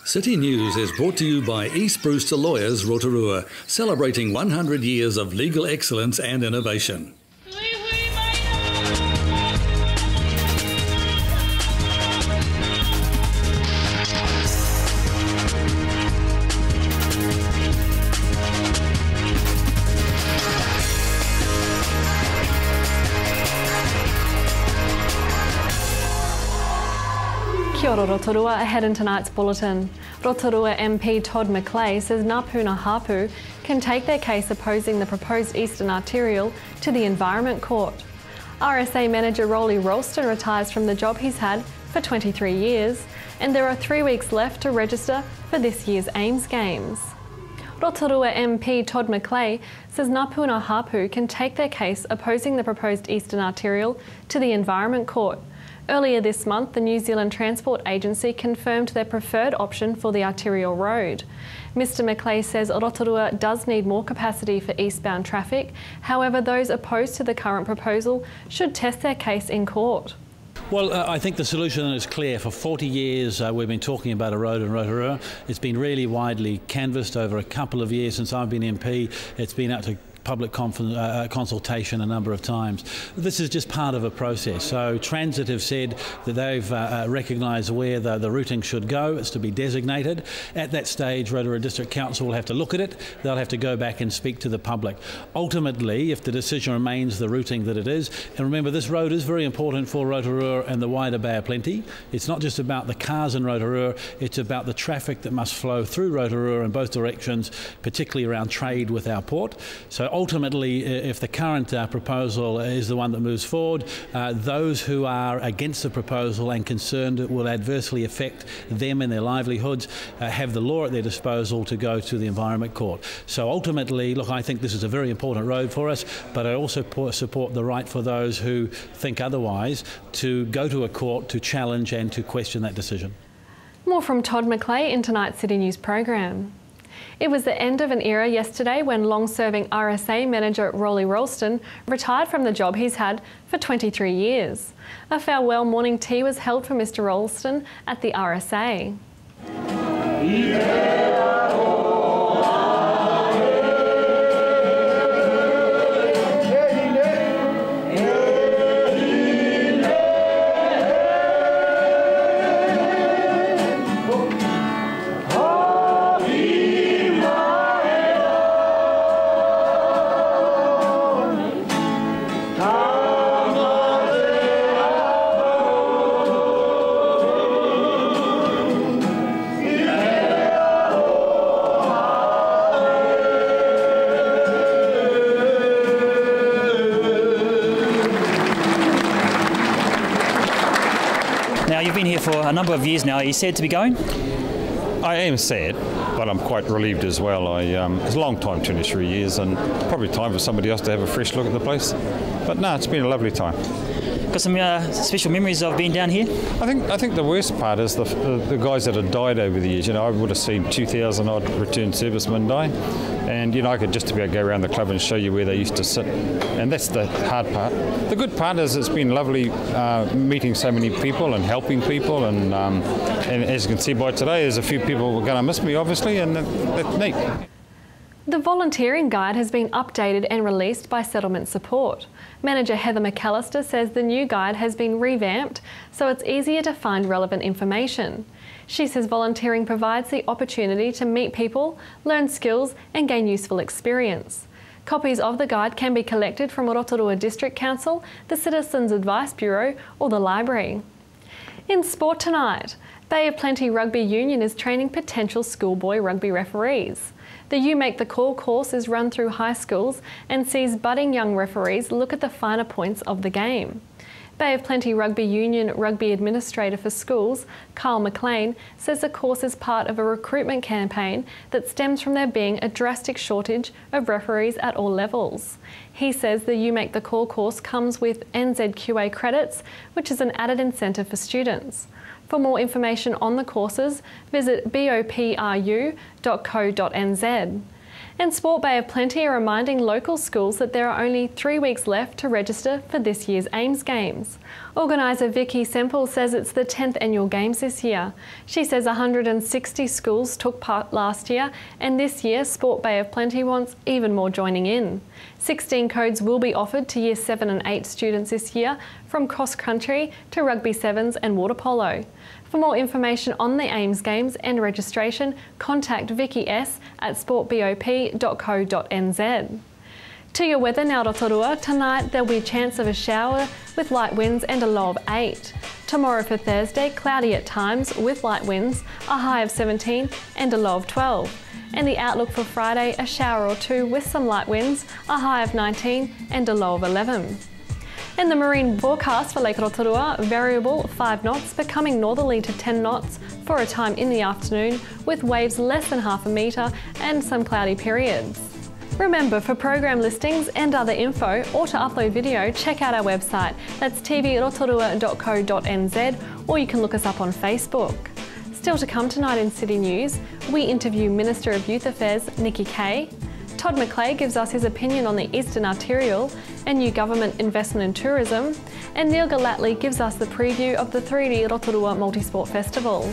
City News is brought to you by East Brewster Lawyers Rotorua, celebrating 100 years of legal excellence and innovation. Kia ora Rotorua, ahead in tonight's bulletin. Rotorua MP Todd McLeay says Ngā Puna Hapu can take their case opposing the proposed Eastern Arterial to the Environment Court. RSA manager Rolly Ralston retires from the job he's had for 23 years, and there are 3 weeks left to register for this year's AIMS Games. Rotorua MP Todd McLeay says Ngā Puna Hapu can take their case opposing the proposed Eastern Arterial to the Environment Court. Earlier this month, the New Zealand Transport Agency confirmed their preferred option for the arterial road. Mr McLeay says Rotorua does need more capacity for eastbound traffic. However, those opposed to the current proposal should test their case in court. Well, I think the solution is clear. For 40 years we've been talking about a road in Rotorua. It's been really widely canvassed over a couple of years since I've been MP. It's been out to public consultation a number of times. This is just part of a process. So Transit have said that they've recognised where the routing should go. It's to be designated. At that stage, Rotorua District Council will have to look at it. They'll have to go back and speak to the public. Ultimately, if the decision remains the routing that it is, and remember this road is very important for Rotorua and the wider Bay of Plenty. It's not just about the cars in Rotorua, it's about the traffic that must flow through Rotorua in both directions, particularly around trade with our port. So ultimately, if the current proposal is the one that moves forward, those who are against the proposal and concerned it will adversely affect them and their livelihoods have the law at their disposal to go to the Environment Court. So ultimately, look, I think this is a very important road for us, but I also support the right for those who think otherwise to go to a court to challenge and to question that decision. More from Todd McLeay in tonight's City News program. It was the end of an era yesterday when long-serving RSA manager Rolly Ralston retired from the job he's had for 23 years. A farewell morning tea was held for Mr Ralston at the RSA. Now, you've been here for a number of years now. Are you sad to be going? I am sad, but I'm quite relieved as well. It's a long time, 23 years, and probably time for somebody else to have a fresh look at the place. But no, it's been a lovely time. Got some special memories of being down here? I think the worst part is the guys that have died over the years. You know, I would have seen 2,000 odd returned servicemen die, and you know, I could just about go around the club and show you where they used to sit, and that's the hard part. The good part is it's been lovely meeting so many people and helping people, and as you can see by today, there's a few people who are going to miss me, obviously, and that's neat. The volunteering guide has been updated and released by Settlement Support. Manager Heather McAllister says the new guide has been revamped so it's easier to find relevant information. She says volunteering provides the opportunity to meet people, learn skills and gain useful experience. Copies of the guide can be collected from Rotorua District Council, the Citizens Advice Bureau or the library. In sport tonight, Bay of Plenty Rugby Union is training potential schoolboy rugby referees. The You Make the Call course is run through high schools and sees budding young referees look at the finer points of the game. Bay of Plenty Rugby Union Rugby Administrator for Schools, Carl McLean, says the course is part of a recruitment campaign that stems from there being a drastic shortage of referees at all levels. He says the You Make the Call course comes with NZQA credits, which is an added incentive for students. For more information on the courses, visit bopru.co.nz. And Sport Bay of Plenty are reminding local schools that there are only 3 weeks left to register for this year's AIMS Games. Organiser Vicky Semple says it's the 10th annual Games this year. She says 160 schools took part last year, and this year Sport Bay of Plenty wants even more joining in. 16 codes will be offered to Year 7 and 8 students this year, from cross country to rugby sevens and water polo. For more information on the AIMS Games and registration, contact Vicky S at sportbop.co.nz. To your weather now, Rotorua. Tonight there'll be a chance of a shower with light winds and a low of 8. Tomorrow for Thursday, cloudy at times with light winds, a high of 17 and a low of 12. And the outlook for Friday, a shower or two with some light winds, a high of 19 and a low of 11. In the marine forecast for Lake Rotorua, variable 5 knots, becoming northerly to 10 knots for a time in the afternoon, with waves less than half a metre and some cloudy periods. Remember, for program listings and other info, or to upload video, check out our website. That's tvrotorua.co.nz, or you can look us up on Facebook. Still to come tonight in City News, we interview Minister of Youth Affairs, Nikki Kay. Todd McClay gives us his opinion on the Eastern Arterial and new government investment in tourism. And Neil Gallatley gives us the preview of the 3D Rotorua Multisport Festival.